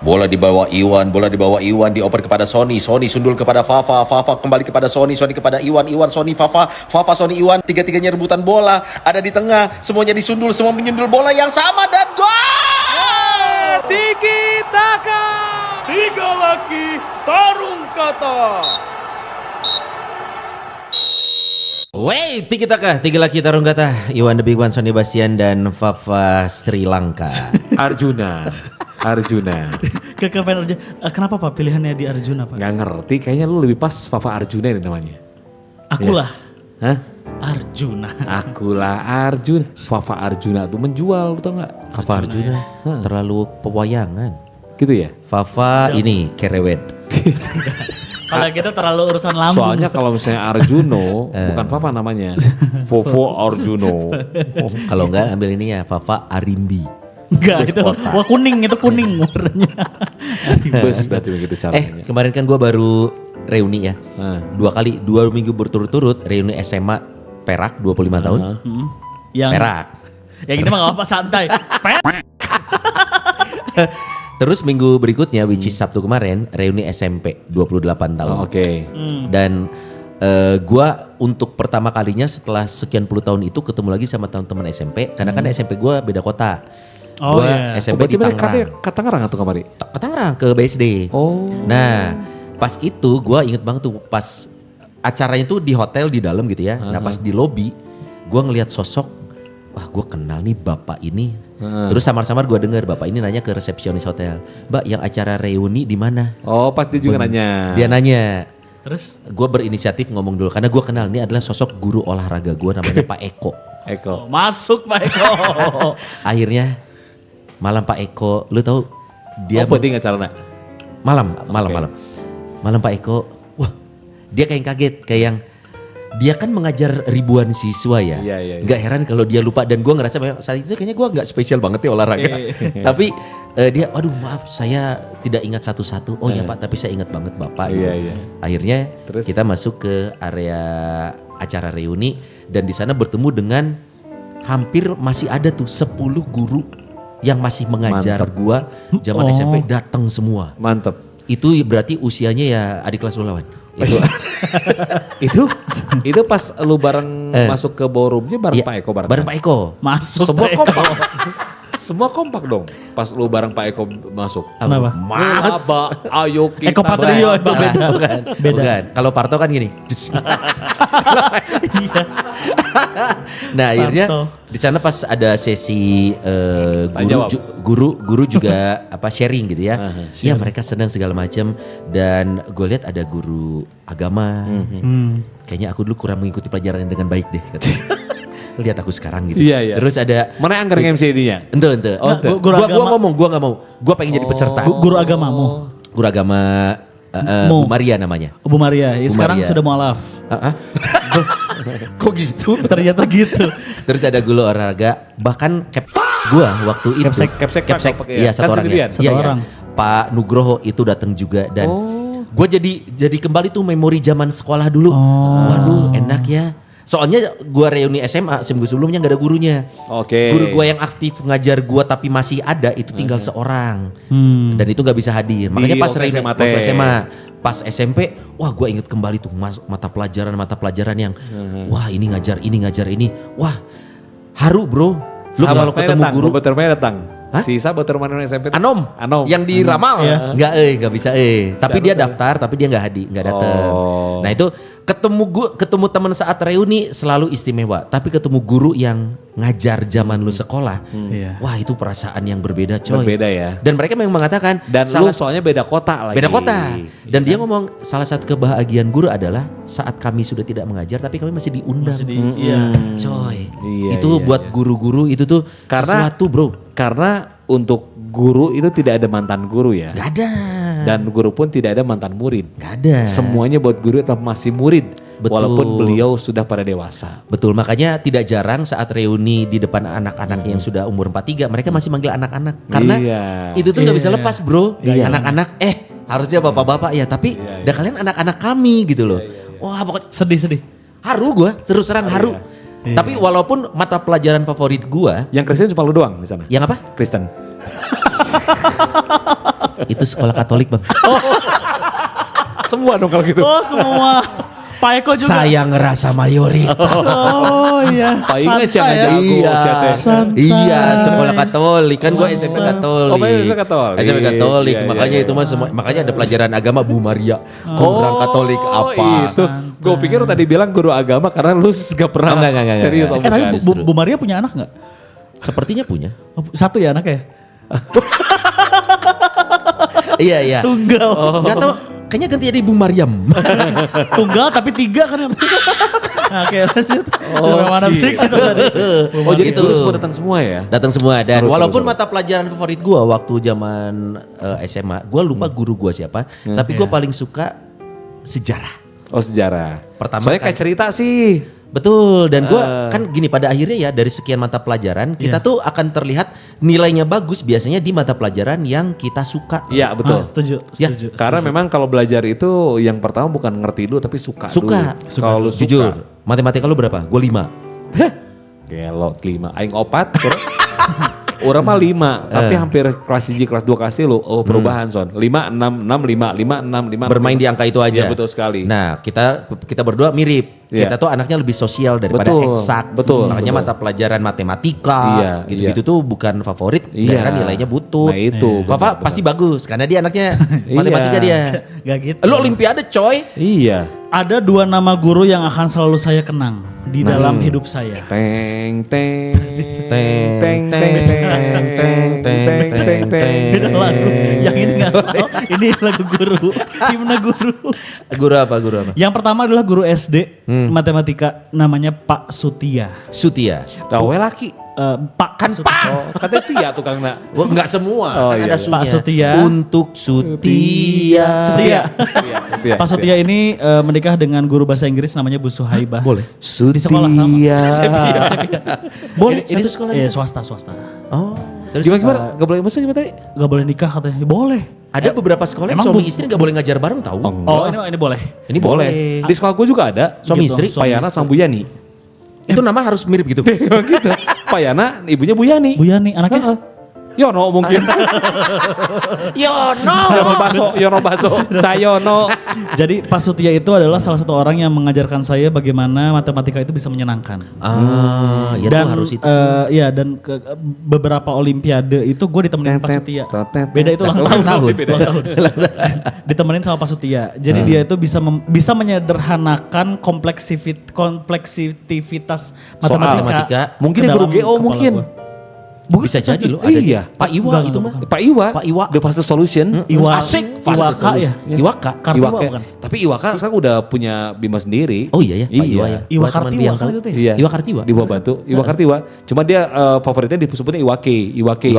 Bola dibawa Iwan dioper kepada Sony sundul kepada Fafa kembali kepada Sony kepada Iwan Sony Fafa Sony Iwan, tiga-tiganya rebutan bola, ada di tengah, semuanya disundul, semua menyundul bola yang sama dan gol! Tiki Taka, 3 laki tarung kata. Wey, Tiki Taka, 3 laki tarung kata. Iwan the Big One, Sony Bastian dan Fafa Sri Lanka. Arjuna. Kenapa Pak pilihannya di Arjuna Pak? Gak ngerti, kayaknya lu lebih pas Fafa Arjuna ini namanya. Akulah. Hah? Arjuna. Akulah Arjuna. Fafa Arjuna tuh menjual, lu tau gak? Fafa Arjuna terlalu pewayangan. Gitu ya? Fafa ini kerewet. Kalau kita terlalu urusan lambung. Soalnya kalau misalnya Arjuno, bukan Fafa namanya. Fofo Arjuno. Kalau enggak ambil ini ya, Fafa Arimbi. Enggak itu, wah kuning warnanya. Bus berarti begitu caranya. Kemarin kan gue baru reuni ya. 2 minggu berturut-turut reuni SMA Perak 25 tahun. Yang Perak. Yang ini mah gak apa-apa santai. Terus minggu berikutnya which is Sabtu kemarin reuni SMP 28 tahun. Oke. Dan gue untuk pertama kalinya setelah sekian puluh tahun itu ketemu lagi sama teman-teman SMP. Karena kan SMP gue beda kota. Oh Gue iya. SMP di Tangerang. Ke Tangerang atau kemari? Ke Tangerang, ke BSD. Oh. Nah pas itu gue inget banget tuh pas acaranya tuh di hotel di dalam gitu ya. Nah pas di lobi gue ngelihat sosok, wah gue kenal nih bapak ini. Terus samar-samar gue dengar bapak ini nanya ke resepsionis hotel, Mbak yang acara reuni di mana? Oh pas dia juga nanya. Dia nanya. Terus? Gue berinisiatif ngomong dulu karena gue kenal ini adalah sosok guru olahraga gue namanya Pak Eko. Eko. Masuk Pak Eko. Akhirnya malam Pak Eko, lu tahu dia dia acara nak? Malam Pak Eko, wah dia kayak kaget, kayak yang dia kan mengajar ribuan siswa ya. Iya. Gak heran kalau dia lupa dan gue ngerasa saat itu kayaknya gue gak spesial banget ya olahraga. Tapi dia, waduh maaf saya tidak ingat satu-satu. Oh ya Pak, tapi saya ingat banget Bapak gitu. Iya. Akhirnya Terus? kita masuk ke area acara reuni dan di sana bertemu dengan hampir masih ada tuh 10 guru yang masih mengajar gua zaman SMP datang semua. Mantep. Itu berarti usianya ya adik kelas lu lawan. Itu pas lu bareng masuk ke ballroomnya bareng Pak Eko bareng Pak Eko. Masuk Semua Pak Eko. kompak. Semua kompak dong pas lu bareng Pak Eko masuk. Kenapa? Mas, ayo kita. Eko Patrio itu beda. Bukan. Kalau Parto kan gini. Iya. Nah akhirnya Parto. di sana pas ada sesi guru juga apa sharing gitu ya. Iya mereka senang segala macam dan gue lihat ada guru agama. Kayaknya aku dulu kurang mengikuti pelajaran dengan baik deh. Lihat aku sekarang gitu. Iya. Terus ada Mana anggar MC nya? ente. Nah, Gua ngomong, gua nggak mau. Gua pengen jadi peserta. Guru agamamu. Guru agama Bu Maria namanya. Bu Maria, ya, Bu sekarang Maria. sudah mualaf. Kok gitu? Ternyata gitu. Terus ada guru olahraga, bahkan gua waktu itu Capsek iya satu kan orang sendirian? ya. Satu Iya, iya. orang. Pak Nugroho itu datang juga dan gua jadi kembali tuh memori zaman sekolah dulu. Waduh, enak ya. Soalnya gua reuni SMA seminggu sebelumnya gak ada gurunya. Oke. Guru gua yang aktif ngajar gua tapi masih ada itu tinggal seorang. Dan itu gak bisa hadir. Makanya pas waktu reuni SMA waktu SMA, pas SMP, wah gua inget kembali tuh mata pelajaran yang wah ini ngajar ini. Wah, haru bro. Lu kalau ketemu guru Batermanya datang. Hah? Sisa Baterman SMP. Anom yang di Ramal. Iya. Nggak bisa tapi dia daftar tapi dia nggak datang. Oh. Nah itu ketemu teman saat reuni selalu istimewa. Tapi ketemu guru yang ngajar zaman lu sekolah, Iya. wah itu perasaan yang berbeda coy. Berbeda ya. Dan mereka memang mengatakan Dan lu soalnya beda kota lagi. beda kota. Dan dia ngomong salah satu kebahagiaan guru adalah saat kami sudah tidak mengajar tapi kami masih diundang. Iya. Coy, Iya, itu buat guru-guru itu tuh sesuatu bro. Karena untuk guru itu tidak ada mantan guru ya. Gak ada. Dan guru pun tidak ada mantan murid. Gak ada. Semuanya buat guru tetap masih murid. Betul. Walaupun beliau sudah pada dewasa. Betul, makanya tidak jarang saat reuni di depan anak-anak yang sudah umur 43, mereka masih manggil anak-anak. Karena itu tuh gak bisa lepas bro. Iya. Anak-anak, harusnya bapak-bapak ya, tapi dah kalian anak-anak kami gitu loh. Wah pokoknya Sedih. haru gue, terus terang haru. Tapi walaupun mata pelajaran favorit gue, Yang Kristen cuma lu doang di sana. yang apa? Kristen. Itu sekolah Katolik bang. Semua dong kalau gitu. Oh semua. Pak Eko juga. Saya ngerasa mayoritas. Oh iya. Pak Inges yang Santai ya. ngajak aku. Iya. Syate. Santai. Iya, sekolah Katolik kan gue SMP Katolik. Oh, SMP Katolik. SMP Katolik, Iya, makanya iya, itu mah semua, makanya ada pelajaran agama Bu Maria. Kurang Katolik apa? Itu. Gue pikir lu tadi bilang guru agama karena lu gak pernah Oh, enggak. serius. Oh, Tapi bukan. Bu Maria punya anak nggak? Sepertinya punya. Oh, satu ya anaknya? Iya. Tunggal. Gak tau, kayaknya ganti jadi Bu Mariam. Tunggal tapi 3 kan. Nah, oke lanjut. Mana gitu. trik itu tadi. Oh jadi Itu. guru semua datang semua ya? Datang semua dan Seru, walaupun seru. mata pelajaran favorit gue waktu zaman SMA, gue lupa guru gue siapa, tapi gue paling suka sejarah. Oh sejarah. Pertama Soalnya kayak kan- cerita sih. Betul, dan gue kan gini pada akhirnya ya dari sekian mata pelajaran kita tuh akan terlihat nilainya bagus biasanya di mata pelajaran yang kita suka. Iya betul. Ah, setuju. Ya, Karena memang kalau belajar itu yang pertama bukan ngerti dulu tapi suka Suka. dulu. Kalau lu Jujur, suka. matematika lu berapa? Gue 5. Gelot 5. Aing 4. Orang mah 5. Tapi hampir kelas 1 kelas 2 kasih lu. Oh perubahan son. 5, 6, 6, 5, 5, 6, 5. Bermain di angka itu aja. Iya betul sekali. Nah, kita berdua mirip. Iya. Kita tuh anaknya lebih sosial daripada Betul, eksak. betul, Makanya betul. mata pelajaran matematika Iya, gitu-gitu tuh bukan favorit Iya. karena nilainya butuh. Nah, itu, Fafa benar, pasti bagus karena dia anaknya Iya. matematika dia. Gak gitu. Lu olimpiade coy. Iya. Ada 2 nama guru yang akan selalu saya kenang di dalam hidup saya. Teng teng Teng, teng. Beda lagu. Yang ini gak salah. Ini lagu guru. Himne guru. Guru apa? Yang pertama adalah guru SD matematika namanya Pak Sutia. Sutia. Tahu laki. Pak kan Pak. Oh, katanya Tia tukang nak. Wah, enggak semua, Oh, kan iya, ada iya. sunya. Pak Sutia. Untuk Sutia. Setia. Tia. Pak Sutia ini menikah dengan guru bahasa Inggris namanya Bu Suhaibah. Boleh. Di sekolah sama. Sutia. Boleh, Ini satu sekolah. swasta. Oh. Terus Gimana? Gak boleh maksudnya gimana tadi? Gak boleh nikah katanya. Boleh. ada beberapa sekolah yang Emang suami bu- istri nggak boleh ngajar bareng tahu. Oh ini boleh. Ini boleh. Di sekolah gue juga ada. Suami Gitu, istri. suami Payana istri. sama Bu Yani. Itu nama harus mirip gitu. Emang gitu. Payana ibunya Bu Yani. Bu Yani anaknya. Heeh. Yono mungkin. Yono Baso, Cayono. Jadi Pak Sutia itu adalah salah satu orang yang mengajarkan saya bagaimana matematika itu bisa menyenangkan. Ah, ya Dan tuh harus itu. ya dan beberapa olimpiade itu gue ditemenin Pak Sutia. Beda itu ulang tahun. tahun. Ulang tahun. Ditemenin sama Pak Sutia. Jadi dia itu bisa menyederhanakan kompleksitivitas matematika. matematika. Mungkin ke dia guru dalam GO kepala mungkin. gua. Bisa jadi loh. Ada Iya. Pak Iwa Enggak, itu enggak, mah. Pak Iwa. Pak Iwa. The Fastest Solution. Asik. Iwaka ya. Iwaka. Kartiwa Iwaka. bukan? Tapi Iwaka sekarang udah punya Bima sendiri. Oh iya ya, Pak Iwa ya. Iwa Buat teman Kartiwa biang kan tahu. itu tuh ya? Iya. Iwa Kartiwa. Di bawah batu. Iwa Kartiwa. Cuma dia favoritnya disebutnya Iwake. Iwake.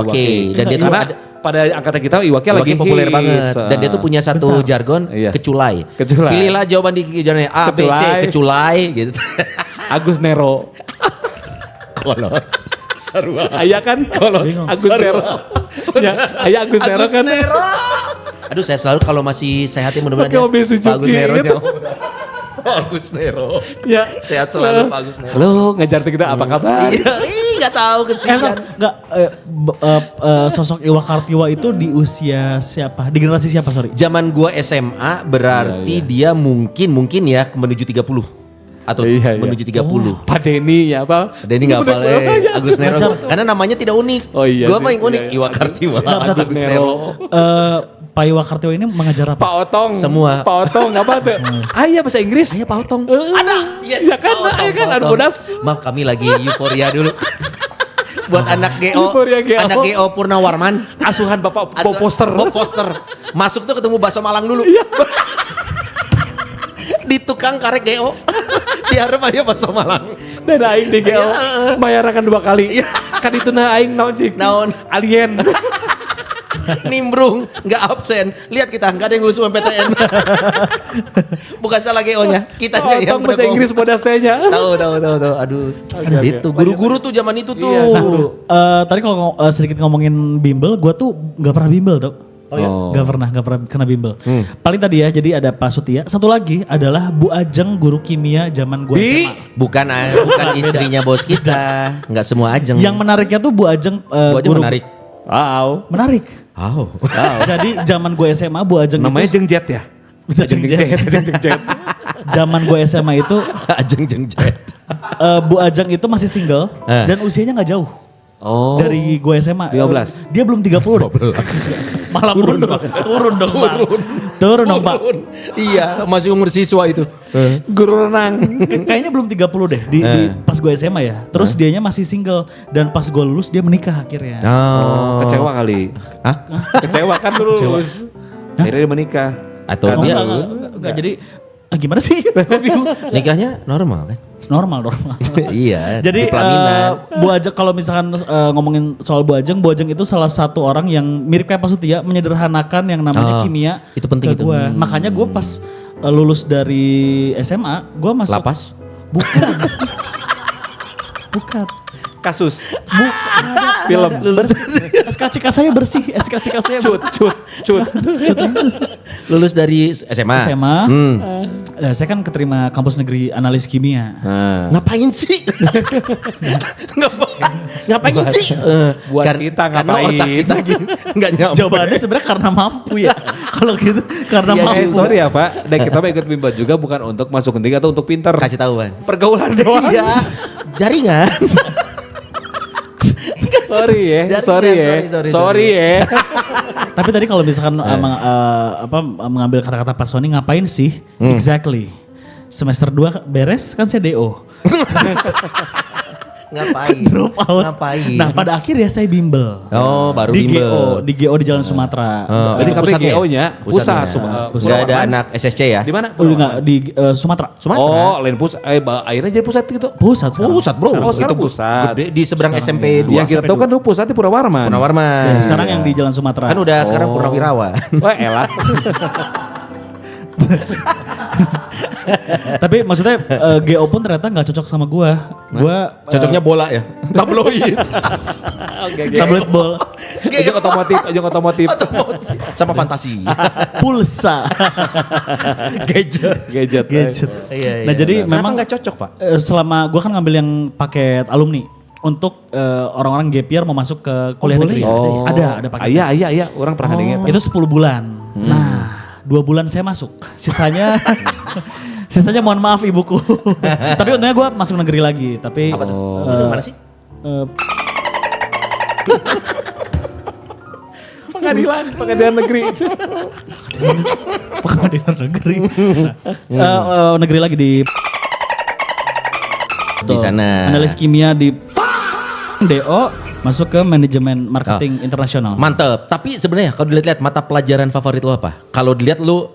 Dan dia tuh Karena ada- pada angkatan kita Iwake lagi Iwake populer hits. banget. Dan dia tuh punya satu jargon Iya. keculai. Keculai. Pilihlah jawaban di jawabannya A, B, C, Keculai. keculai gitu. Agus Nero. Kolot. Sarua. Ayah kan kalau Agus Nero. Ya, ayah Agus Nero Agus kan. Nero. Aduh saya selalu kalau masih sehat ya mudah-mudahan Pakai ya. mobil Suzuki Pak Agus Nero gitu. Agus Nero. Ya. Sehat selalu Pak Agus Nero. Halo, ngajar kita apa kabar? Iya, nggak tahu kesian. Enggak, sosok Iwa Kartiwa itu di usia siapa? Di generasi siapa sorry? Zaman gua SMA berarti dia mungkin ya menuju 30 atau Iya, iya. menuju 30. Pak Denny ya apa? Denny nggak apa Agus Nero karena namanya tidak unik. Oh iya Gua sih, mah yang unik iya, iya. Iwa Kartiwa, Bentar, Agus bentar. Nero. Pak Iwa Kartiwa ini mengajar apa? Pak Otong. Semua. Pak Otong apa tuh? Ayah bahasa Inggris. Ayah Pak Otong. Ada. Yes. Ya kan, Pak Otong, ayah kan Pak ada Otong. bodas. Maaf kami lagi euforia dulu. Buat anak GO, Euforia GO. anak GO Purnawarman, Asuhan Bapak Bob Asa- Poster. Bob Foster. Masuk tuh ketemu bakso Malang dulu. Di tukang karek GO. Diharap aja bakso Malang. Dan aing di GO Iya. bayaran 2 kali. Kan itu nah aing naon cik? Naon? Alien. Nimbrung, nggak absen. Lihat kita, nggak ada yang lulus UMPTN. Bukan salah GO-nya, kitanya Pak yang Otong bahasa Inggris bodasnya. Tahu. Aduh. Oke. Itu guru-guru tuh zaman itu tuh. Iya, guru. Tadi kalau sedikit ngomongin bimbel, gue tuh nggak pernah bimbel tuh. Oh ya? Nggak pernah kena bimbel. Paling tadi ya, jadi ada Pak Sutia. Satu lagi adalah Bu Ajeng guru kimia zaman gue SMA. Bukan istrinya bos kita. Nggak semua ajeng. Yang menariknya tuh Bu Ajeng, Bu Ajeng guru, menarik. Wow. Menarik. Oh. Jadi zaman gue SMA Bu Ajeng Namanya itu Jengjet ya? Jengjet. Jengjet. Zaman gue SMA itu Ajeng jengjet. Bu Ajeng itu masih single dan usianya nggak jauh. Oh. Dari gue SMA. 13. Dia belum 30. Malah turun dong. Turun dong Pak. Turun dong Pak. Iya, masih umur siswa itu. Guru renang. Kayaknya belum 30 deh di pas gue SMA ya. Terus dianya masih single dan pas gue lulus dia menikah akhirnya. Oh. Kecewa kali. Hah? Kecewa kan dulu lulus. Akhirnya dia menikah. Atau Oh, dia enggak, jadi gimana sih? Gue bingung. nikahnya normal kan? Normal. Iya, Jadi di pelaminan. Bu Ajeng kalau misalkan ngomongin soal Bu Ajeng itu salah satu orang yang mirip kayak Pak Sutia menyederhanakan yang namanya kimia. itu penting ke itu. gua. Makanya gue pas lulus dari SMA, gue masuk. Lapas? Bukan. Bukan. Kasus. Film. SKCK saya bersih. SKCK saya bersih. Cut. Lulus dari SMA. SMA. Saya kan keterima kampus negeri analis kimia. Nah. Ngapain sih? Ngapain sih? Buat kita karena ngapain? otak kita gini, nggak nyampe. Jawabannya sebenarnya karena mampu ya. Kalau gitu karena Iya, mampu. Sorry ya Pak, dan kita mau ikut bimbel juga bukan untuk masuk ke atau untuk pinter. Kasih tahu Bang. Pergaulan doang. Iya, jaringan. Sorry ya, Jaringan, sorry ya. Tapi tadi kalau misalkan mengambil kata-kata Pak Sony ngapain sih? Exactly. Semester 2 beres kan saya DO. Ngapain? Drop out. Ngapain? Nah pada akhirnya saya bimbel. Oh, baru di bimbel. GO, di GO di Jalan Sumatera. Jadi kami Pusatnya ya? GO-nya Pusatnya. pusat. Nggak ada anak SSC ya? Di mana? Udah enggak di Sumatera. Sumatera. Oh, lain pusat. Akhirnya jadi pusat gitu. Pusat sekarang. Pusat bro, Oh, sekarang itu pusat. gede di seberang SMP 2. Yang kita tahu kan dulu pusat di Purwawarman. Purnawarman. Ya, sekarang yang di Jalan Sumatera. Kan udah sekarang Purnawirawan. Wah elah. Tapi maksudnya GO pun ternyata nggak cocok sama gua. Gua Cocoknya bola ya? Tabloid. tablet ball, Ujung otomotif. Sama fantasi. pulsa, Gadget. Gadget. Iya, Nah jadi Kenapa memang nggak cocok Pak? selama gua kan ngambil yang paket alumni untuk orang-orang gap year mau masuk ke kuliah negeri. Oh. Ada paket. Iya, orang pernah dengar. Itu 10 bulan. Nah, 2 bulan saya masuk. Sisanya mohon maaf ibuku. Tapi untungnya gue masuk negeri lagi. Tapi Apa tuh? Itu mana sih? Pengadilan negeri. pengadilan negeri. Negeri lagi di sana. Analis kimia di DO masuk ke manajemen marketing internasional. Mantep. Tapi sebenarnya kalau dilihat mata pelajaran favorit lo apa? Kalau dilihat lu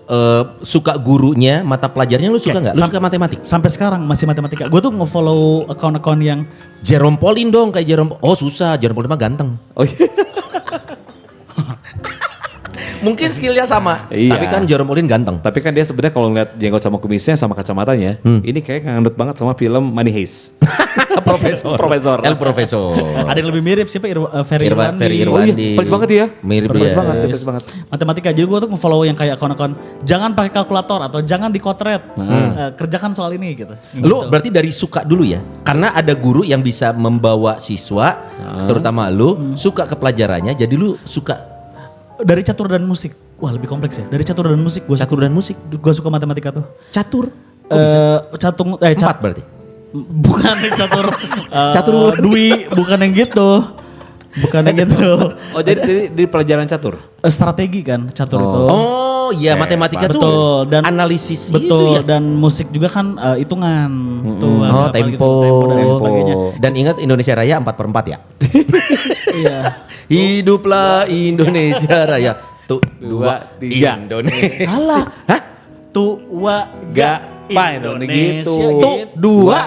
suka gurunya, mata pelajarannya lu suka nggak? Lu suka matematik? Sampai sekarang masih matematika. Gue tuh nge-follow akun-akun yang Jerome Pauline dong kayak Jerome. Oh susah, Jerome Pauline mah ganteng. Oh iya. Mungkin skillnya sama, Iya. tapi kan Jerome Pauline ganteng. Tapi kan dia sebenarnya kalau ngeliat jenggot sama kumisnya sama kacamatanya, ini kayak ngandut banget sama film Money Heist. Profesor. El Profesor. ada yang lebih mirip siapa Ferry Irwandi. Ferry Oh Irwandi. iya, persis banget dia. Mirip Persis dia. banget, persis banget. Matematika. Jadi gue tuh nge-follow yang kayak akun-akun jangan pakai kalkulator atau jangan dikotret. Kerjakan soal ini gitu. Lu berarti dari suka dulu ya? Karena ada guru yang bisa membawa siswa, terutama lu, suka ke pelajarannya, jadi lu suka Dari catur dan musik. Wah lebih kompleks ya. Dari catur dan musik gue catur dan musik. suka matematika tuh. Catur? Cat Empat berarti? bukan yang catur Catur Dwi, bukan yang gitu. Bukan yang gitu. Oh jadi di pelajaran catur? Strategi kan catur itu. Oh iya, matematika Betul, tuh dan analisis betul itu ya? dan musik juga kan hitungan. Tuh, Oh ada apa gitu, tempo. dan lain sebagainya. Dan ingat Indonesia Raya 4/4 ya? Iya. Hiduplah Indonesia Raya. Tuh, Dua, dua, tiga. Indonesia. Salah. Hah? Tua Gak, Pak Indonesia gitu. Tuh, dua.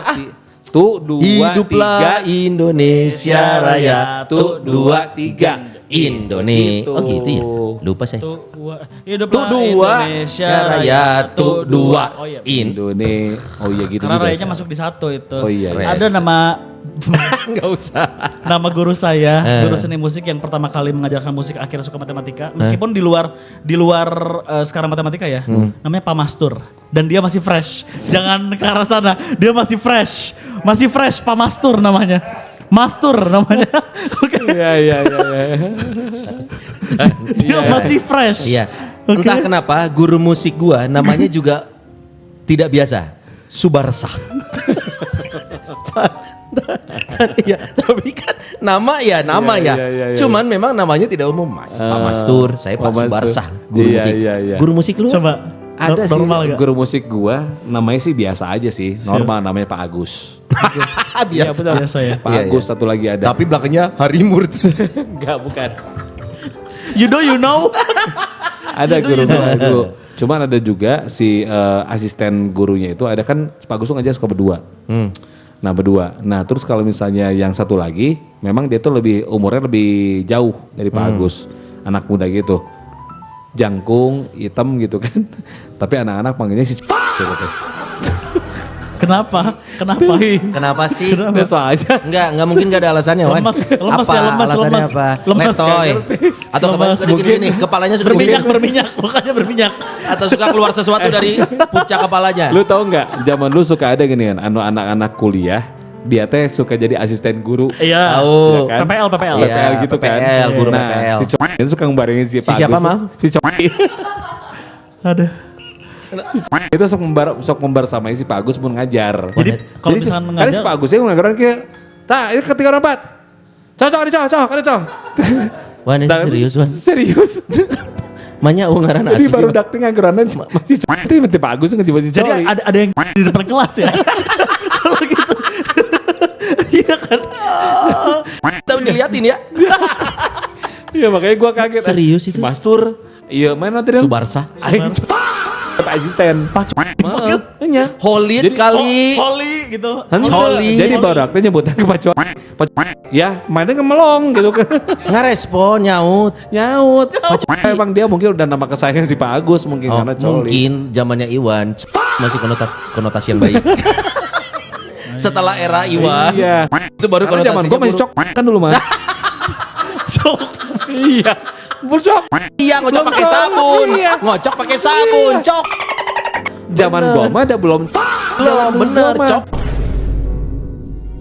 Tuh, dua, Hiduplah tiga. Indonesia Raya. Tuh, dua, tiga. Indonesia. Gitu. Oh gitu ya? Lupa saya. Tua. Tuh Hiduplah dua. Indonesia Raya. Tuh dua. Oh iya. Indonesia. Oh iya gitu Karena juga. rayanya masuk di satu itu. Oh iya, iya. Ada nama Enggak usah. nama guru saya, guru seni musik yang pertama kali mengajarkan musik akhirnya suka matematika. Meskipun di luar sekarang matematika ya, namanya Pak Mastur dan dia masih fresh. Jangan ke arah sana, dia masih fresh Pak Mastur namanya. Mastur namanya. Oke. Iya. Dia masih fresh. Iya. Oke. Entah kenapa guru musik gua namanya juga tidak biasa. Subarsah. Iya, tapi kan nama ya. Iya. Cuman memang namanya tidak umum, Mas. Pak Mastur, saya Pak Mastur. Subarsah, guru musik. Iya. Guru musik lu? Coba. Ada sih normal gak? guru musik gua, namanya sih biasa aja sih. Normal namanya Pak Agus. Iya Biasa. benar. Biasa ya. Pak Iya, Agus iya. satu lagi ada. Tapi belakangnya Harimur. Enggak, bukan. You know. Ada guru gua dulu. Cuman ada juga si asisten gurunya itu ada kan Pak Agus tuh ngajar suka berdua. Nah berdua. Nah terus kalau misalnya yang satu lagi, memang dia tuh umurnya lebih jauh dari Pak Agus. Anak muda gitu. Jangkung, hitam gitu kan. Tapi anak-anak panggilnya si gitu. Kenapa? Kenapa sih? Udah soalnya. Enggak mungkin gak ada alasannya, Wan. Lemes ya, Apa? Alasannya lemes. apa? Lemes, Letoy. ya. Atau kepalanya suka gini, kepalanya suka Berminyak, mukanya berminyak. Atau suka keluar sesuatu dari puncak kepalanya. Lu tahu nggak? Zaman dulu suka ada gini kan, anak-anak kuliah, dia teh suka jadi asisten guru. Iya. Tahu. Iya kan? PPL. Iya, PPL gitu kan. PPL, guru nah, PPL. si cowok itu suka ngebarengin si Pak siapa, Agus. Mam? Si cowok Aduh. itu sok membar sama si Pak Agus pun ngajar. Jadi kalau Jadi misalkan karena mengajar, si Pak Agus itu ngajarin kayak, "Tak, ini ketiga orang empat. Cocok, ada cocok. Wan, ini serius, Wan. Serius. Manya ngaran Jadi asli. baru dakting ngageranan si cowok itu mesti Pak Agus nggak si jadi cowok. ada yang di depan kelas ya. Kalau gitu. Iya kan? Kita diliatin ya. Iya makanya gua kaget. Serius Si itu? Mastur. Iya mana tadi? Subarsah. Aing asisten. Panggil. Iya. Holit kali. Holy gitu. Coli. Jadi baraknya nyebutnya ke Pak Cowok. Ya, mainnya ngemelong gitu kan. Ngarespon nyaut. Nyaut. Emang dia mungkin udah nama kesayangan si Pak Agus mungkin Oh, karena coli. mungkin zamannya Iwan masih konotasi yang baik. Setelah era Iwan, Iya. itu baru Karena zaman konotasinya gua masih buruk. cok kan dulu mah. Cok. Iya. Burcok. Iya, ngocok Belum pakai cok. sabun. Iya. Ngocok pakai sabun, cok. Zaman gua mah ada belum. Belum bener, gua mah. cok.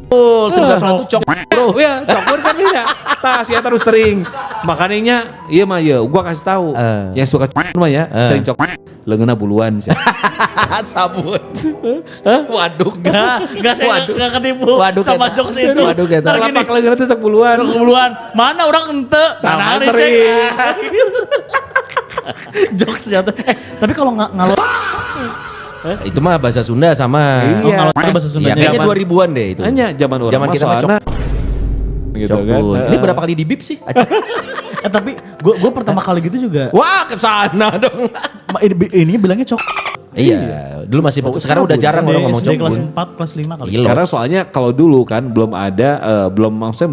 19 cok. Bro. Ya, cokur kan dia. Tah, sia terus sering. Makannya iya mah ya, gua kasih tahu. Yang suka mah ya, sering cok. Leungeuna buluan sih. Sabun. Waduh, Enggak saya Waduh. enggak ketipu Waduh, sama keta. jokes itu. Waduh, keta. Ntar gini, Lapak leungeuna tuh sok buluan. kebulan. Mana orang ente? Nah, Tanah hari sering. cek. Jokes jatuh. Tapi kalau ngalor Itu mah bahasa Sunda sama. Iya. ngalor itu bahasa Iya, Sundanya. kayaknya Zaman- 2000-an deh itu. Hanya zaman orang Zaman mah kita mah soalnya gitu Cok kan. bun. Ini berapa kali di bip sih? Tapi gue pertama kali gitu juga. Wah, kesana dong. Ini bilangnya cok. Iya, dulu masih sekarang udah jarang orang ngomong SD kelas cok. 4, kelas 5 kali. Iya. Karena soalnya kalau dulu kan belum ada maksudnya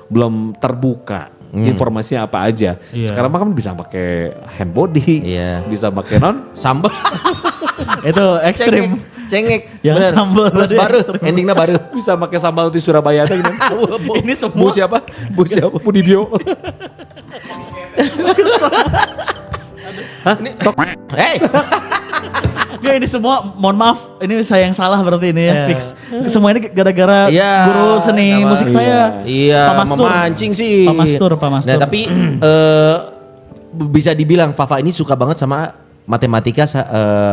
belum terbuka informasinya apa aja. Iya. Sekarang mah kan bisa pakai hand body, Iya. bisa pakai non. Sambal. Itu ekstrim. Cengek. Yang Bener. sambal Plus tadi baru, ekstrim. endingnya baru. Bisa pakai sambal di Surabaya tuh gitu. Ini semua- Bu siapa? Bu siapa? Budi Dio. Hei, Nggak, ini semua mohon maaf, ini saya yang salah berarti ini ya, fix. Semua ini gara-gara Iya, guru seni sama- musik saya. iya, Pak Mastur. memancing sih. Pak Mastur. Nah, tapi bisa dibilang Fafa ini suka banget sama matematika,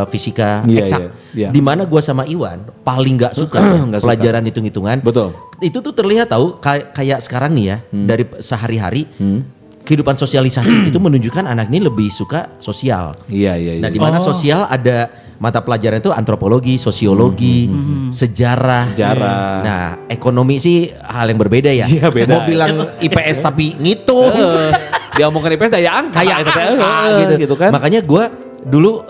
fisika, Iya, eksak. iya. Dimana gua sama Iwan paling nggak suka Nggak suka. pelajaran hitung-hitungan. Betul. Itu tuh terlihat tahu kayak sekarang nih ya, dari sehari-hari kehidupan sosialisasi itu menunjukkan anak ini lebih suka sosial. Iya. Nah, di mana sosial ada mata pelajaran itu antropologi, sosiologi, sejarah. Nah, ekonomi sih hal yang berbeda ya. Iya, beda. Mau bilang IPS tapi ngitung. Dia omongin IPS daya angka. Kayak gitu, angka gitu. kan. Makanya gue dulu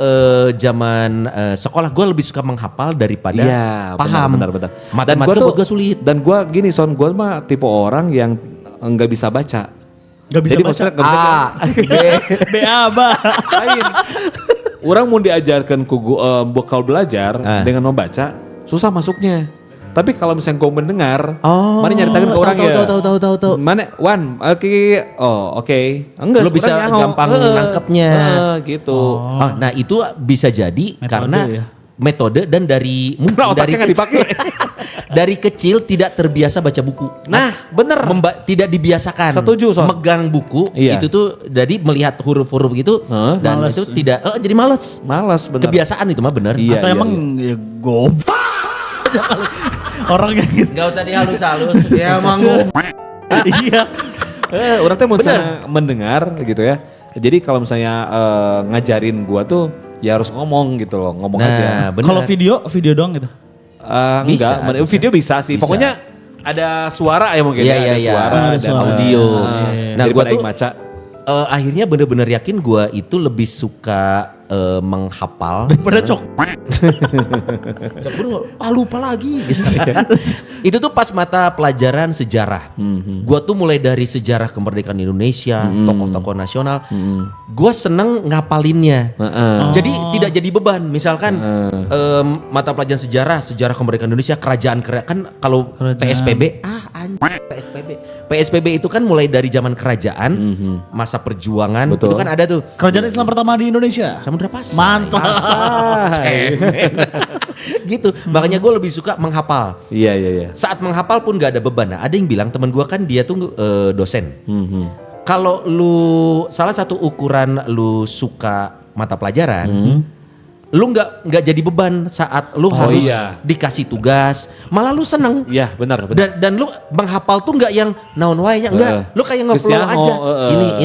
zaman sekolah gue lebih suka menghafal daripada Iya, paham. benar. Matematika buat gue sulit. Dan gue gini Son, gue mah tipe orang yang nggak bisa baca. Gak bisa Jadi baca. maksudnya nggak bisa BA, Ba. lain. Orang mau diajarkan bekal belajar dengan membaca susah masuknya. Tapi kalau misalnya gue mendengar, mana nyaritakan ke orang ya. Tahu. Mana Wan, oke. Enggak, Lo bisa sebenarnya gampang nangkepnya. nangkepnya. Gitu. Oh, nah itu bisa jadi Metode karena ya. metode dan dari mungkin Kenapa dari otaknya nggak dipakai? dari kecil tidak terbiasa baca buku. Nah, bener. Tidak dibiasakan. Setuju, Son. Megang buku Iya. itu tuh dari melihat huruf-huruf gitu dan males. itu tidak jadi males. Malas bener. Kebiasaan itu mah bener. Iya, Atau iya, emang ya goblok. Orangnya gitu. Gak usah dihalus-halus. Ya emang Iya. Orang teh misalnya mendengar gitu ya. Jadi kalau misalnya ngajarin gua tuh ya harus ngomong gitu loh, ngomong aja. bener. Kalau video doang gitu. Bisa, Enggak, video bisa sih. Bisa. Pokoknya ada suara ya mungkin Iya, ya, iya, ada iya. suara Ada dan audio. Nah, gua daripada tuh yang maca. akhirnya bener-bener yakin gue itu lebih suka menghafal. Daripada cok. Bro, lupa lagi. Itu tuh pas mata pelajaran sejarah. Gue tuh mulai dari sejarah kemerdekaan Indonesia, tokoh-tokoh nasional. Gue seneng ngapalinnya. Jadi tidak jadi beban. Misalkan mata pelajaran sejarah kemerdekaan Indonesia, kerajaan kan kalau PSBB, PSBB itu kan mulai dari zaman kerajaan, masa perjuangan, Betul. itu kan ada tuh. Kerajaan Islam pertama di Indonesia. Samudra Pasai. Mantap. Gitu. Makanya gue lebih suka menghafal. Iya. Saat menghafal pun gak ada beban. Nah, ada yang bilang teman gue kan dia tuh dosen. Kalau lu salah satu ukuran lu suka mata pelajaran, lu nggak jadi beban saat lu harus dikasih tugas, malah lu seneng. Iya, benar. Dan lu menghafal tuh nggak yang naon wae enggak, lu kayak ngeflow aja.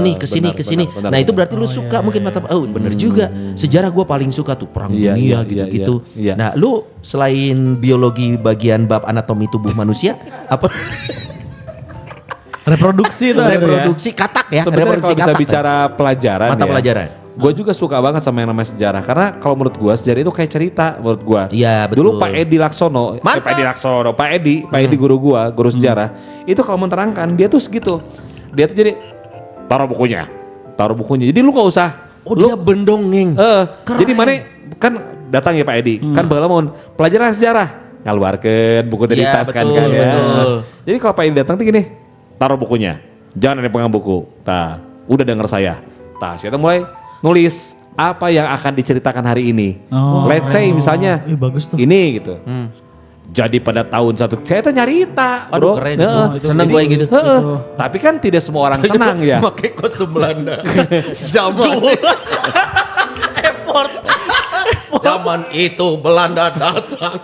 Ini kesini. benar, Nah itu benar. berarti lu suka mungkin mata bener juga. Sejarah gue paling suka tuh perang Iya, dunia iya, gitu-gitu. iya. Nah lu selain biologi bagian bab anatomi tubuh manusia apa? Reproduksi itu. Reproduksi katak ya. Sebenarnya kalau Reproduksi bisa katak. bicara pelajaran Mata pelajaran. Gue juga suka banget sama yang namanya sejarah. Karena kalau menurut gue sejarah itu kayak cerita menurut gue. Iya, betul. Dulu Pak Edi Laksono. Mantap. Pak Edi guru gue, guru sejarah. Itu kalau menerangkan dia tuh segitu. Dia tuh jadi taruh bukunya. Jadi lu gak usah. Oh dia bendongeng. Keren. Jadi mana kan datang ya Pak Edi. Kan balamun pelajaran sejarah. Ngaluarkan buku dari Iya, tas kan betul, ya. betul. Jadi kalau Pak Edi datang tuh gini. Taruh bukunya. Jangan ada yang pegang buku. Tah, udah denger saya. Tah, saya mulai nulis apa yang akan diceritakan hari ini. Oh. Let's say misalnya bagus tuh. ini gitu. Jadi pada tahun satu saya tuh nyarita, Aduh, bro. keren. Heeh. Seneng Jadi, gue yang gitu. heeh. Tapi kan tidak semua orang senang ya. Pakai kostum Belanda. Zaman itu Belanda datang.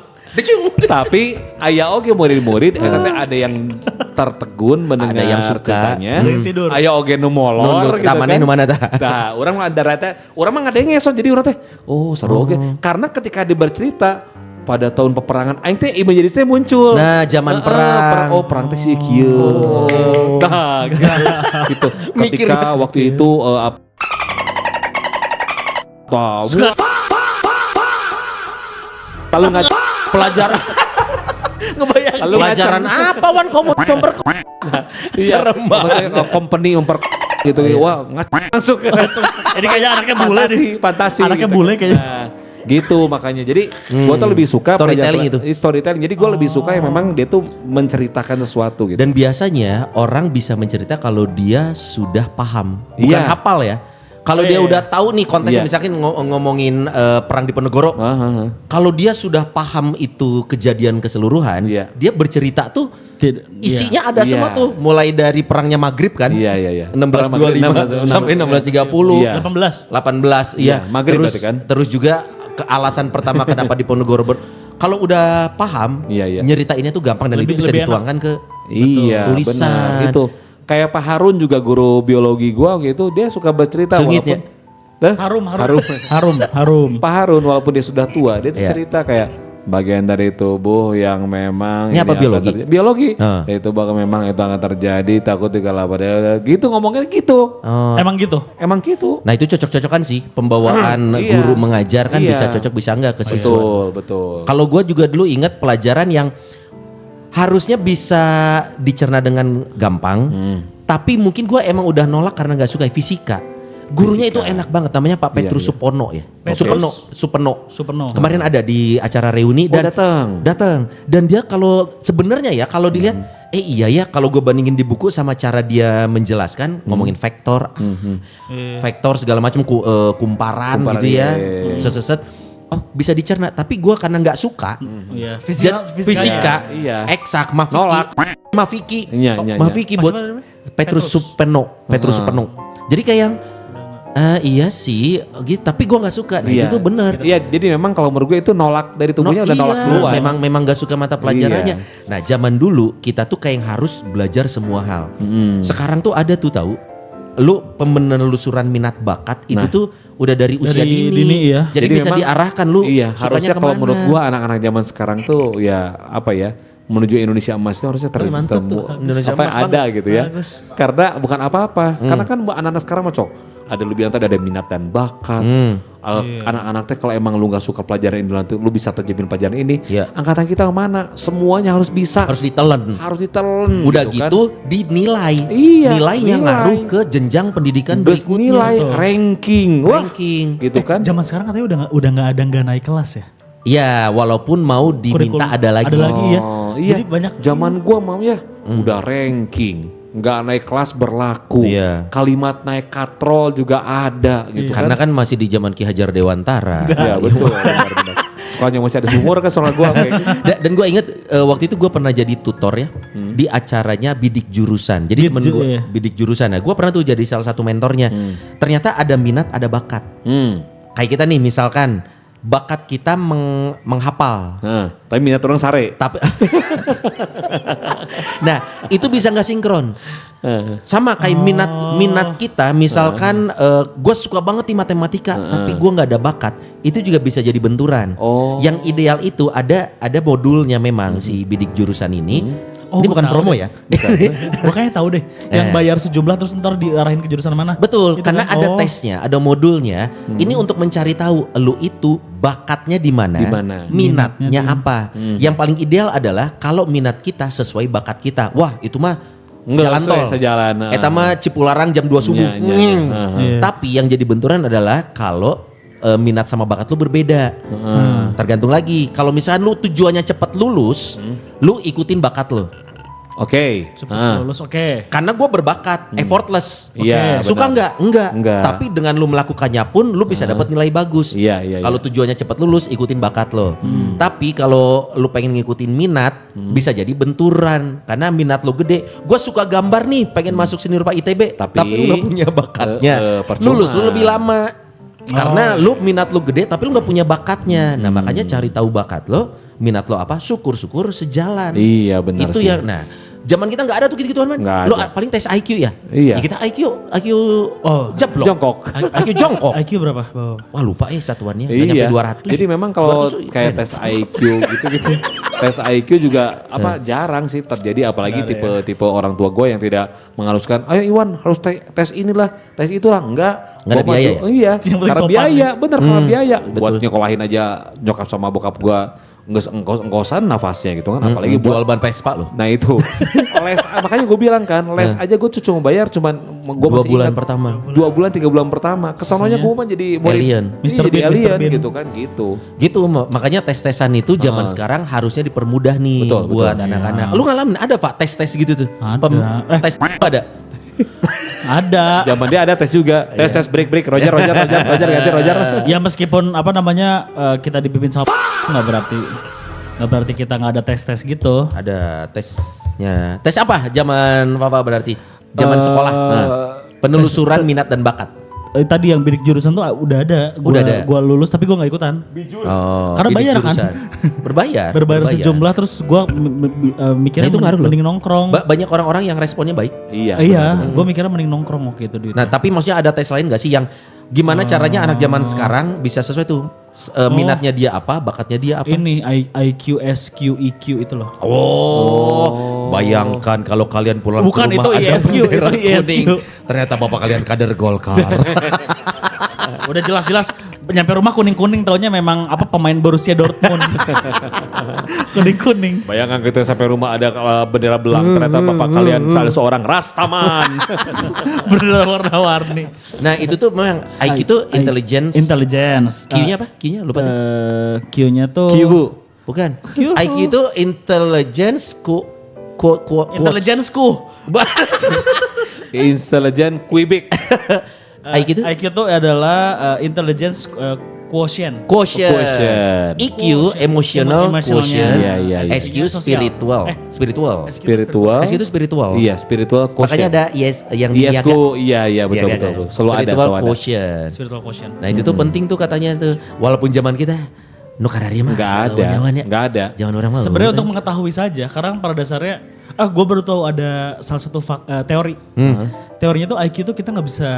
Tapi aya oge murid-murid nanti ada yang tertegun mendengar Ada yang suka. ceritanya. Ada yang tidur. Aya oge nu molor Nunduk, gitu tamannya kan. nu mana tah? Nah, urang mah urang mah ngadenge jadi urang teh oh seru oge. Karena ketika dia bercerita pada tahun peperangan aing teh imajinasi muncul. Nah, zaman perang. Oh, perang teh si kieu. Nah, gitu. Mikir. Ketika waktu itu kalau nggak Pelajaran. Ngebayang. Lalu Pelajaran apa wan kamu nomor serem banget. maksudnya company gitu wah masuk Jadi kayaknya anaknya bule nih. fantasi Anaknya gitu. bule kayaknya. Nah, gitu makanya jadi gua tuh lebih suka Storytelling storytelling jadi gua lebih suka yang memang dia tuh menceritakan sesuatu gitu. Dan biasanya orang bisa mencerita kalau dia sudah paham, bukan Iya. hafal ya. Kalau dia udah tahu nih konteksnya, Iya. misalkan ngomongin perang di Ponegoro. Heeh. Kalau dia sudah paham itu kejadian keseluruhan, Iya. dia bercerita tuh isinya ada Iya. semua tuh, mulai dari perangnya Maghrib kan. Iya. 1625 sampai 1630. Iya. 18. 18 iya. Maghrib terus berarti kan? terus juga alasan pertama kenapa di Ponegoro kalau udah paham, Iya. nyeritainnya tuh gampang dan Lebih- itu bisa lebih enak. dituangkan ke Iya, tulisan. benar. Itu kayak Pak Harun juga guru biologi gua gitu, dia suka bercerita Sengitnya. walaupun Hah? Harum. Pak Harun walaupun dia sudah tua, dia tuh Iya. cerita kayak bagian dari tubuh yang memang Ini apa, akan biologi? biologi. Heeh. Itu bakal memang itu akan terjadi, takut dikala pada gitu ngomongnya gitu. Emang gitu. Emang gitu. Nah itu cocok-cocokan sih pembawaan Iya. guru mengajar kan Iya. bisa cocok bisa enggak ke siswa. Betul. Kalau gue juga dulu ingat pelajaran yang harusnya bisa dicerna dengan gampang, tapi mungkin gue emang udah nolak karena nggak suka fisika. Gurunya itu enak banget, namanya Pak Petrus Iya. Supono ya. Petrus? Supono. Kemarin ada di acara reuni dan datang. Dan dia kalau sebenarnya ya kalau dilihat, iya ya kalau gue bandingin di buku sama cara dia menjelaskan, ngomongin vektor, vektor segala macam kumparan gitu ya, iya. seset. oh bisa dicerna, tapi gue karena nggak suka. Iya, Fisika, Iya. eksak, Mafiki, Iya, iya, iya. Mafiki buat Petrus Supeno. Jadi kayak yang iya sih, gitu. Tapi gue nggak suka. Nah itu tuh bener. Iya, jadi memang kalau menurut gue itu nolak dari tubuhnya udah nolak keluar. Memang nggak suka mata pelajarannya. Nah zaman dulu kita tuh kayak yang harus belajar semua hal. Sekarang tuh ada tuh tahu, lu penelusuran minat bakat itu tuh udah dari usia dini. Ya. Jadi bisa memang, diarahkan lu. Iya, harusnya sukanya kalau kemana. menurut gua anak-anak zaman sekarang tuh ya apa ya, menuju Indonesia emas itu harusnya mantap tuh. Indonesia apa emas ada banget. gitu ya. Karena bukan apa-apa. Karena kan anak-anak sekarang mah ada lebih tadi ada minat dan bakat. Anak-anak teh kalau emang lu nggak suka pelajaran ini nanti lu bisa terjebak pelajaran ini. Iya. Angkatan kita kemana? Semuanya harus bisa. Harus ditelen. Harus ditelen. Udah kan. gitu dinilai. Iya, Nilainya nilai. ngaruh ke jenjang pendidikan Terus berikutnya. nilai ranking. Wah, Ranking. gitu kan. Zaman sekarang katanya udah nggak naik kelas ya. Ya walaupun mau diminta Kurikulum ada lagi. Ada lagi ya. Oh, iya. Jadi banyak Zaman gua mau ya udah ranking, nggak naik kelas berlaku. Iya. Kalimat naik katrol juga ada gitu Karena kan masih di zaman Ki Hajar Dewantara. Ya betul. benar-benar. Sekolahnya masih ada sumur kan soal gua. Dan gue inget waktu itu gue pernah jadi tutor ya di acaranya bidik jurusan. Jadi temen gue iya. bidik jurusan. Nah gue pernah tuh jadi salah satu mentornya. Ternyata ada minat, ada bakat. Kayak kita nih misalkan bakat kita menghafal. Nah, tapi minat orang sare. Tapi nah itu bisa nggak sinkron. Sama kayak minat kita misalkan gue suka banget di matematika tapi gue nggak ada bakat, itu juga bisa jadi benturan. Yang ideal itu ada modulnya memang si bidik jurusan ini. Oh, Ini gua bukan tahu promo deh. ya. Gue kayaknya tahu deh. Yang bayar sejumlah terus ntar diarahin ke jurusan mana. Betul, Itu karena kan? ada Oh. tesnya, ada modulnya. Ini untuk mencari tahu lu itu bakatnya di mana, Di mana. minatnya apa. Yang paling ideal adalah kalau minat kita sesuai bakat kita. Wah, itu mah Enggak, jalan tol. sejalan. Eta mah Cipularang jam 2 subuh. Iya, iya, iya. Iya. Tapi yang jadi benturan adalah kalau minat sama bakat lu berbeda. Tergantung lagi. Kalau misalnya lu tujuannya cepat lulus, lu ikutin bakat lu. Oke. Cepet lulus, oke. Karena gue berbakat, effortless. Iya, Suka benar. Enggak. Enggak. Tapi dengan lu melakukannya pun lu bisa dapat nilai bagus. Iya, iya, Kalau tujuannya cepat lulus, ikutin bakat lo. Tapi kalau lu pengen ngikutin minat, bisa jadi benturan. Karena minat lo gede. Gue suka gambar nih, pengen masuk seni rupa ITB. Tapi, Tapi lu gak punya bakatnya. percuma. Lulus lu lebih lama. Karena lu minat lu gede, tapi lu gak punya bakatnya. Nah makanya cari tahu bakat lo, minat lo apa, syukur-syukur sejalan. Iya, benar Itu sih. ya. Nah, zaman kita nggak ada tuh gitu-gituan man. Nggak Lo ada. paling tes IQ ya. Iya. Ya, kita IQ Oh, jeblok. Jongkok. IQ jongkok. IQ berapa? Bawah. Wah lupa satuannya. Nggak Iya. nyampe 200. Jadi memang kalau 200 kayak keren. tes IQ gitu, tes IQ juga jarang sih terjadi, apalagi tipe orang tua gue yang tidak mengharuskan, ayo Iwan harus tes inilah, tes itulah, enggak. Nggak ada Gua mah biaya tuh, ya? Iya, Yang penting karena sopan biaya, bener karena biaya. betul. Buat nyekolahin aja nyokap sama bokap gue engkosan nafasnya gitu kan, apalagi jual buat ban Vespa lo. nah itu les, makanya gue bilang kan les aja gue tuh cuma bayar cuman gue 2 masih bulan ingat, pertama. 2 bulan 3 bulan pertama kesononya gue mah jadi murid- Alien. Iya, Mr. jadi Bean, Mr. alien Bean. gitu kan gitu. Gitu makanya tes-tesan itu zaman sekarang harusnya dipermudah nih Betul, buat betul. anak-anak. Lu ngalamin ada Pak tes-tes gitu tuh? Ada. Tes ada. Ada. Zaman dia ada tes juga, tes break Roger ganti Roger. Ya meskipun apa namanya kita dipimpin sama nggak berarti kita nggak ada tes gitu. Ada tesnya. Tes apa? Zaman Papa berarti? Zaman sekolah. Nah, penelusuran minat dan bakat. Tadi yang bidik jurusan tuh udah ada. Udah ada. Gua lulus tapi gua nggak ikutan. Oh, Karena bidik bayar kan? jurusan. Berbayar. Berbayar sejumlah terus gua mikirnya Nah, itu ngaruh loh. mending nongkrong. Banyak orang-orang yang responnya baik. Iya. Iya, gua mikirnya mending nongkrong waktu itu duitnya. Nah, tapi maksudnya ada tes lain gak sih yang gimana caranya anak zaman sekarang bisa sesuai tuh minatnya dia apa, bakatnya dia apa? Ini IQ, SQ, EQ itu loh. Oh, bayangkan kalau kalian pulang Bukan, ke rumah itu ada ISQ, bendera itu ISQ. kuning. Ternyata bapak kalian kader Golkar. Udah jelas-jelas nyampe rumah kuning-kuning taunya memang apa pemain Borussia Dortmund. Kuning-kuning. Bayangkan kita sampai rumah ada bendera belang, ternyata bapak kalian salah seorang rastaman. Berdua warna-warni. Nah itu tuh memang IQ itu intelligence. Intelligence. Q-nya apa? Q-nya lupa tuh. Q-nya tuh Kibu. Bukan. IQ itu intelligence Intelligence-ku. Intelligent Quebec. IQ itu IQ itu adalah intelligence quotient. Quotient. EQ, emotional Emotionalnya. quotient. Iya. SQ, spiritual. Spiritual. Spiritual. SQ itu spiritual. Iya, spiritual quotient. Makanya ada yes yang Yes dijaga. ku, iya betul. Selalu ada, Spiritual selalu ada. quotient. Spiritual quotient. Nah itu tuh penting tuh katanya tuh. Walaupun zaman kita nu karari mah Enggak ada. Enggak ada. Zaman orang mah. Sebenarnya untuk mengetahui saja, karena pada dasarnya, gue baru tahu ada salah satu teori. Teorinya tuh IQ tuh kita nggak bisa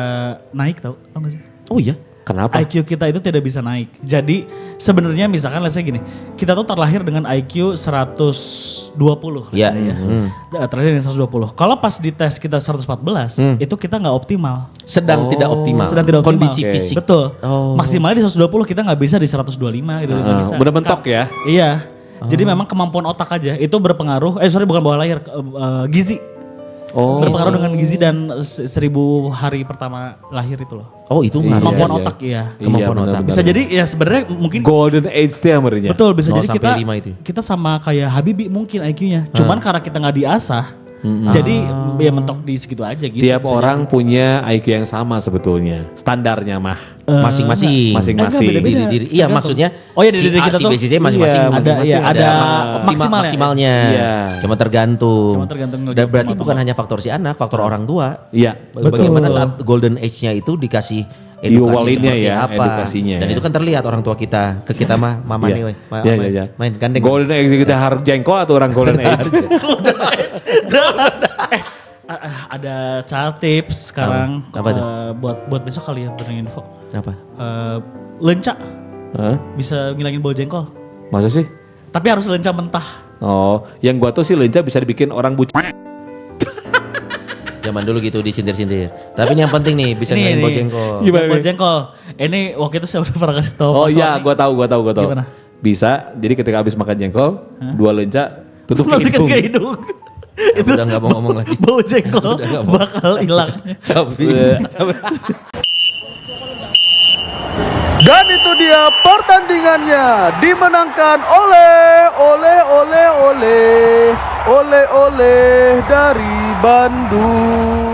naik, tau gak sih? Oh iya. Kenapa? IQ kita itu tidak bisa naik. Jadi sebenarnya misalkan let's say gini, kita tuh terlahir dengan IQ 120. Iya. Terlahir dengan 120. Kalau pas di tes kita 114, itu kita nggak optimal. Sedang tidak optimal. Sedang tidak optimal. Kondisi Oke. fisik. Betul. Oh. Maksimalnya di 120, kita nggak bisa di 125 gitu. Nggak bisa. Udah mentok ya? Iya. Jadi memang kemampuan otak aja itu berpengaruh. Bukan bawah lahir, gizi. Oh. Berpengaruh dengan gizi dan 1000 hari pertama lahir itu loh. Oh itu Iya, ngaruh. Kemampuan iya. otak iya. Kemampuan Iya, otak. benar-benar. Bisa jadi ya sebenarnya mungkin Golden age tuh ya merinya. betul bisa 0 jadi sampai kita 5 itu. kita sama kayak Habibie mungkin IQ-nya. Cuman karena kita nggak diasah, jadi ya mentok di segitu aja gitu. Tiap bisa orang punya IQ yang sama sebetulnya. Standarnya mah. Masing-masing. Masing-masing. beda-beda. Diri, iya Tergantung. maksudnya Oh iya, diri kita si tuh. B, si C masing-masing. Iya, masing-masing ada- ada maksimalnya. maksimalnya. Iya. Cuma tergantung. Cuma tergantung Dan berarti kemampuan. bukan hanya faktor si anak, faktor orang tua. Iya. Bagaimana saat golden age-nya itu dikasih edukasi Diowalinnya seperti ya, apa. edukasinya Dan ya. itu kan terlihat orang tua kita. Ke kita mah mama Iya. nih weh. Iya. Main gandeng. Golden age kita harus jengkol atau orang golden age? ada cara tips sekarang Apa tuh? buat besok kali ya benerin info. Apa? Lenca Hah? bisa ngilangin bau jengkol. Masa sih? Tapi harus lenca mentah. Oh, yang gua tuh sih lenca bisa dibikin orang bucin. Zaman dulu gitu disintir-sintir. Tapi ini yang penting nih bisa Ini, ngilangin bau ini. jengkol. Gimana Bau nih? jengkol. Ini waktu itu saya udah pernah kasih tahu. Oh Pak iya, Sony. gua tahu. Gimana? Bisa. Jadi ketika habis makan jengkol, 2 lenca tutup Masukin hidung. ke hidung. Aku udah nggak mau ngomong lagi. Bau jengkol Udah nggak mau. bakal hilang. Tapi Dan itu dia pertandingannya dimenangkan oleh dari Bandung.